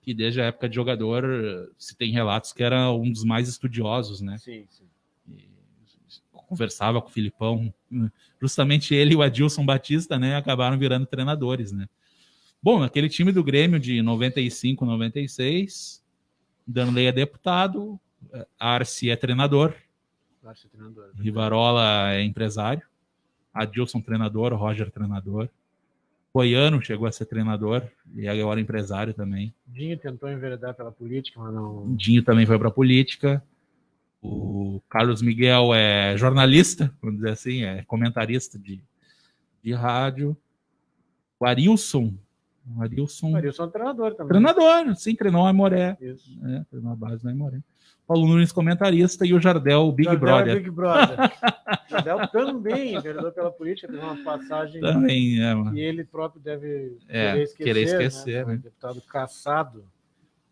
que desde a época de jogador se tem relatos que era um dos mais estudiosos, né? Sim. Conversava com o Filipão, justamente ele e o Adilson Batista, né, acabaram virando treinadores, né? Bom, naquele time do Grêmio de 95, 96, Danley é deputado, Arce é treinador, Rivarola é empresário, Adilson treinador, Roger treinador, Goiano chegou a ser treinador e agora empresário também. Dinho tentou enveredar pela política, mas não... Dinho também foi para a política. O Carlos Miguel é jornalista, vamos dizer assim, é comentarista de rádio. O Arilson é treinador também. Treinador, sim, treinou a Aimoré. Isso. Treinou a base da Aimoré. Paulo Nunes, comentarista, e o Jardel, o Big Brother. Big Brother. Jardel também enveredou pela política, teve uma passagem também, que ele próprio deve querer esquecer. Né? Um deputado caçado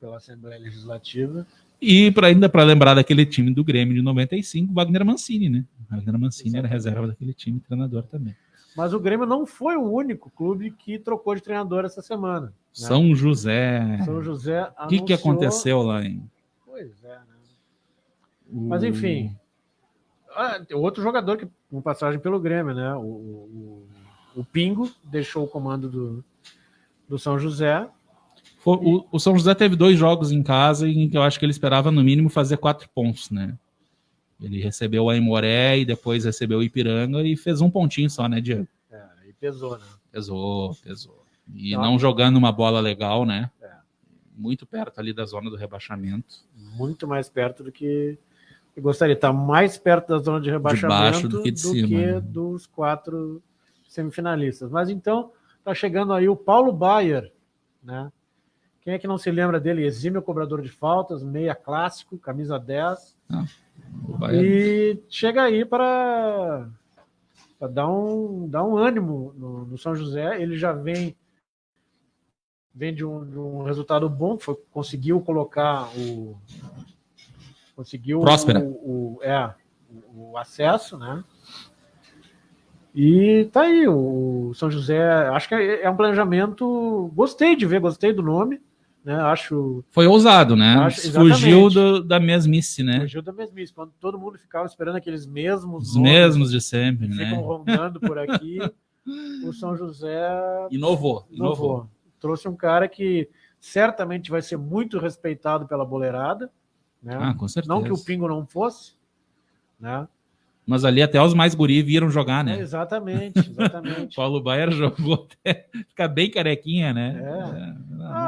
pela Assembleia Legislativa. E ainda para lembrar daquele time do Grêmio de 95, Wagner Mancini, né? Wagner Mancini era reserva daquele time, treinador também. Mas o Grêmio não foi o único clube que trocou de treinador essa semana. Né? São José anunciou... O que aconteceu lá em... Pois é, né? Mas enfim, outro jogador que com passagem pelo Grêmio, né? O Pingo deixou o comando do São José. O São José teve 2 jogos em casa em que eu acho que ele esperava no mínimo fazer 4 pontos, né? Ele recebeu o Aimoré e depois recebeu o Ipiranga e fez 1 pontinho só, né, Diego? E pesou, né? Pesou. E não jogando uma bola legal, né? É. Muito perto ali da zona do rebaixamento. Muito mais perto do que eu gostaria. Está mais perto da zona de rebaixamento do que de cima, né? dos 4 semifinalistas. Mas então, está chegando aí o Paulo Baier, né? Quem é que não se lembra dele? Exímio cobrador de faltas, meia clássico, camisa 10. E chega aí para dar um ânimo no São José. Ele já vem de um resultado bom, conseguiu colocar Próspera. o acesso, né? E tá aí, o São José, acho que é um planejamento, gostei do nome, né? Foi ousado, né? Fugiu da mesmice, né? Fugiu da mesmice, quando todo mundo ficava esperando aqueles mesmos Os mesmos de sempre, né? Ficam rondando por aqui. O São José inovou. Trouxe um cara que certamente vai ser muito respeitado pela boleirada, né? Com certeza. Não que o Pingo não fosse, né? Mas ali até os mais guri viram jogar, né? Exatamente. Paulo Baier jogou até ficar bem carequinha, né?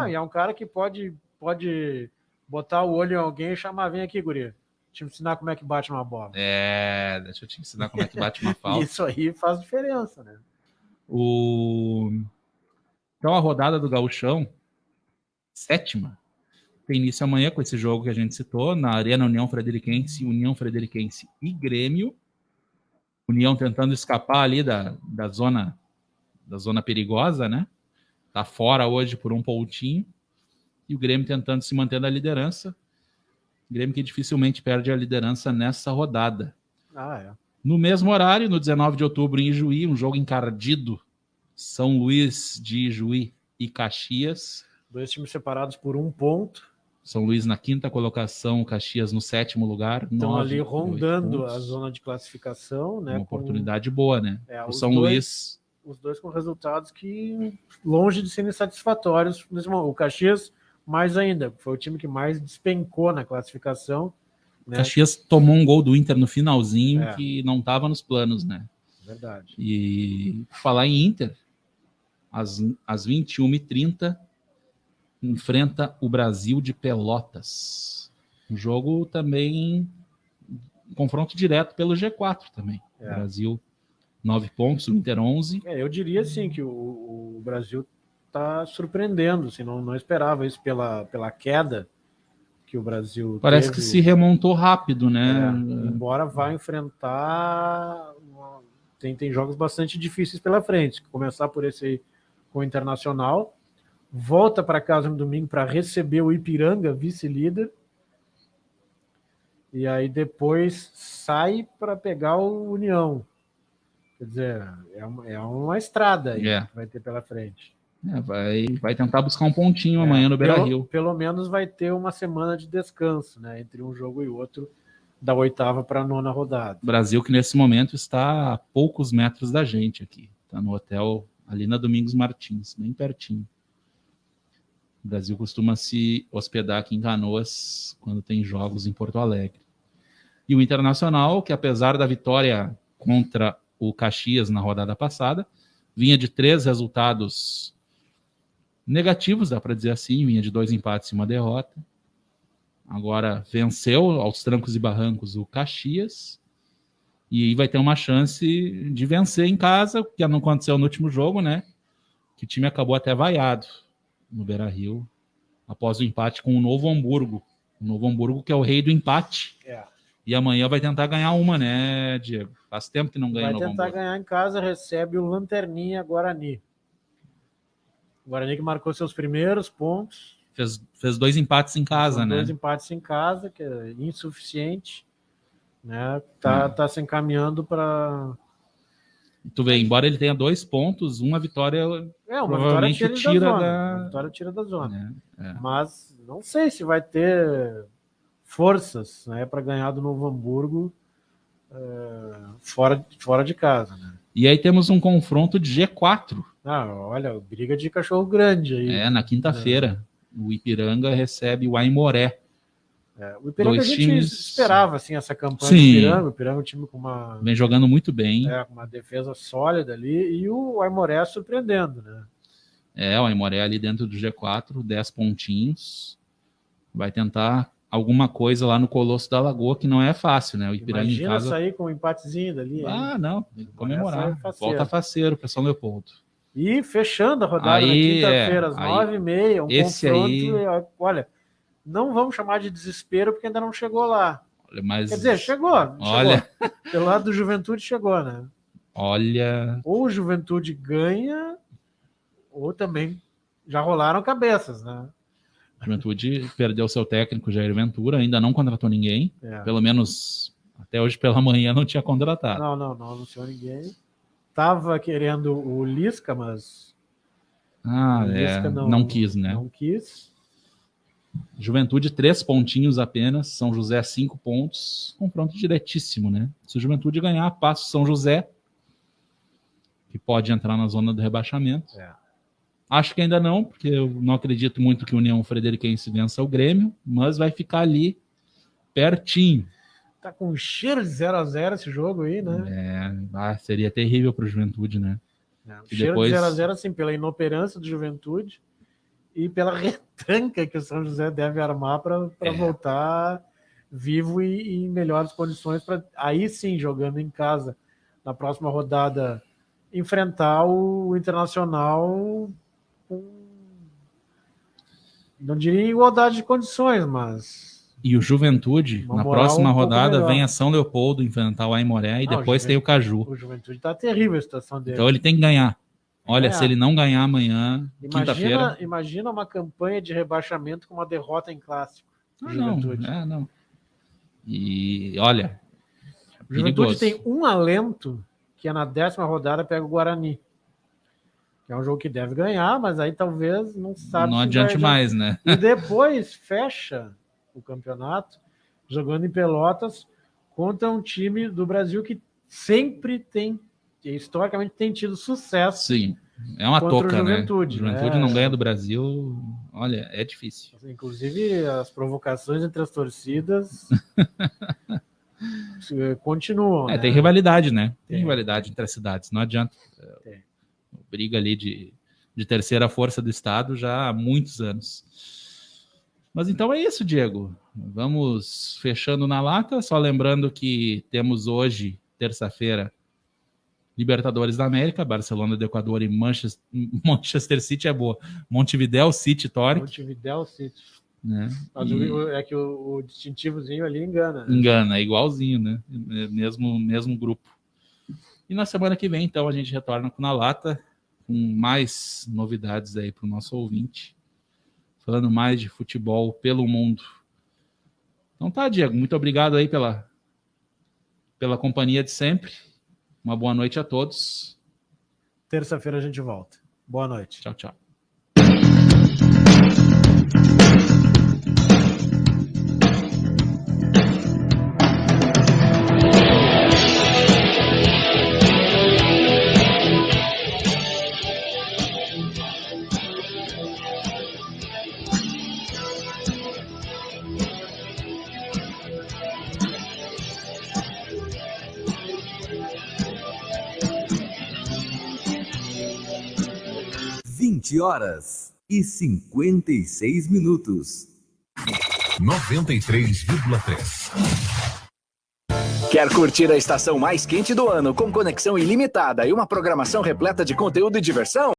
E é um cara que pode botar o olho em alguém e chamar, vem aqui, guri, te ensinar como é que bate uma bola. Deixa eu te ensinar como é que bate uma falta. Isso aí faz diferença, né? Então a rodada do Gauchão, 7ª, tem início amanhã com esse jogo que a gente citou, na Arena União Frederiquense e Grêmio. União tentando escapar ali da zona perigosa, né? Tá fora hoje por 1 pontinho. E o Grêmio tentando se manter na liderança. Grêmio que dificilmente perde a liderança nessa rodada. No mesmo horário, no 19 de outubro, em Ijuí, um jogo encardido. São Luís de Ijuí e Caxias. 2 times separados por 1 ponto. São Luís na 5ª colocação, Caxias no 7º lugar. Estão ali rondando a zona de classificação, né? Uma oportunidade boa, né? O São Luís. Os 2 com resultados que longe de serem satisfatórios. O Caxias, mais ainda, foi o time que mais despencou na classificação. Né? Caxias tomou um gol do Inter no finalzinho que não estava nos planos, né? Verdade. E falar em Inter, às 21h30, enfrenta o Brasil de Pelotas. Um jogo também, confronto direto pelo G4 também. O Brasil, 9 pontos, o Inter 11. Eu diria assim que o Brasil está surpreendendo, assim, não esperava isso pela queda que o Brasil Parece teve. Que se remontou rápido, né? Embora vá enfrentar... Tem jogos bastante difíceis pela frente. Começar por esse aí com o Internacional. Volta para casa no domingo para receber o Ipiranga, vice-líder. E aí depois sai para pegar o União. Quer dizer, é uma estrada aí que vai ter pela frente. Vai tentar buscar um pontinho amanhã no Beira-Rio. Pelo menos vai ter uma semana de descanso, né? Entre um jogo e outro, da 8ª para a 9ª rodada. Brasil que nesse momento está a poucos metros da gente aqui. Está no hotel ali na Domingos Martins, bem pertinho. O Brasil costuma se hospedar aqui em Canoas quando tem jogos em Porto Alegre. E o Internacional, que apesar da vitória contra o Caxias na rodada passada, vinha de 3 resultados negativos, dá para dizer assim, vinha de 2 empates e 1 derrota. Agora venceu aos trancos e barrancos o Caxias e aí vai ter uma chance de vencer em casa, que não aconteceu no último jogo, né? Que o time acabou até vaiado no Beira-Rio, após o empate com o Novo Hamburgo. O Novo Hamburgo que é o rei do empate. E amanhã vai tentar ganhar uma, né, Diego? Faz tempo que não ganha o Novo Hamburgo. Vai tentar ganhar em casa, recebe o Lanterninha Guarani. O Guarani que marcou seus primeiros pontos. Fez 2 empates em casa, né? 2 empates em casa, que é insuficiente. Né? Tá se encaminhando para... Tu vê, embora ele tenha 2 pontos, uma vitória provavelmente uma vitória tira da zona. Mas não sei se vai ter forças, né, para ganhar do Novo Hamburgo fora de casa. Né? E aí temos um confronto de G4 Olha, briga de cachorro grande aí. Na quinta-feira, o Ipiranga recebe o Aimoré. O Ipiranga a gente esperava assim, essa campanha do Ipiranga é um time com vem jogando muito bem. Com uma defesa sólida ali, e o Aimoré surpreendendo, né? O Aimoré ali dentro do G4, 10 pontinhos. Vai tentar alguma coisa lá no Colosso da Lagoa, que não é fácil, né? O Ipiranga Imagina em casa... sair com um empatezinho dali. Não, comemorar. Volta faceiro para São Leopoldo. E fechando a rodada na quinta-feira, às 9h30, confronto. Olha, não vamos chamar de desespero, porque ainda não chegou lá. Mas... Quer dizer, chegou. Pelo lado do Juventude chegou, né? Ou o Juventude ganha, ou também já rolaram cabeças, né? A Juventude perdeu seu técnico, Jair Ventura, ainda não contratou ninguém. Pelo menos até hoje pela manhã não tinha contratado. Não anunciou ninguém. Tava querendo o Lisca, mas o Lisca não quis, né? Não quis. Juventude 3 pontinhos apenas, São José 5 pontos, confronto diretíssimo, né? Se o Juventude ganhar, passa o São José, que pode entrar na zona do rebaixamento. Acho que ainda não, porque eu não acredito muito que o União Frederiquense vença o Grêmio, mas vai ficar ali pertinho. Tá com um cheiro de 0x0 esse jogo aí, né? Seria terrível para o Juventude, né? Cheiro de 0x0, assim, pela inoperância do Juventude e pela retranca que o São José deve armar para voltar vivo e em melhores condições para aí sim, jogando em casa, na próxima rodada, enfrentar o Internacional com, não diria igualdade de condições, mas... E o Juventude, na próxima rodada, vem a São Leopoldo enfrentar o Aimoré e depois tem o Caju. O Juventude tá terrível a situação dele. Então ele tem que ganhar. Olha, se ele não ganhar amanhã, quinta-feira... Imagina uma campanha de rebaixamento com uma derrota em clássico. Juventude. Não. E olha... O Juventude tem um alento, que é na 10ª rodada, pega o Guarani. Que é um jogo que deve ganhar, mas aí talvez não sabe... Não adiante mais, né? E depois fecha o campeonato jogando em Pelotas contra um time do Brasil que sempre tem, historicamente tem tido sucesso. Sim, é uma toca, né? Juventude Não ganha do Brasil, olha, é difícil. Inclusive as provocações entre as torcidas continuam. Tem rivalidade, né? Tem rivalidade entre as cidades, não adianta. Briga ali de terceira força do estado já há muitos anos. Mas então é isso, Diego. Vamos fechando na lata. Só lembrando que temos hoje, terça-feira, Libertadores da América, Barcelona do Equador e Manchester City é boa. Montevidéu City, Torque. Montevidéu City. Né? Mas é que o distintivozinho ali engana. Né? Engana, é igualzinho, né? Mesmo grupo. E na semana que vem, então, a gente retorna com Na Lata, com mais novidades aí para o nosso ouvinte. Falando mais de futebol pelo mundo. Então tá, Diego, muito obrigado aí pela companhia de sempre. Uma boa noite a todos. Terça-feira a gente volta. Boa noite. Tchau, tchau. Horas e 56 minutos. 93,3. Quer curtir a estação mais quente do ano com conexão ilimitada e uma programação repleta de conteúdo e diversão?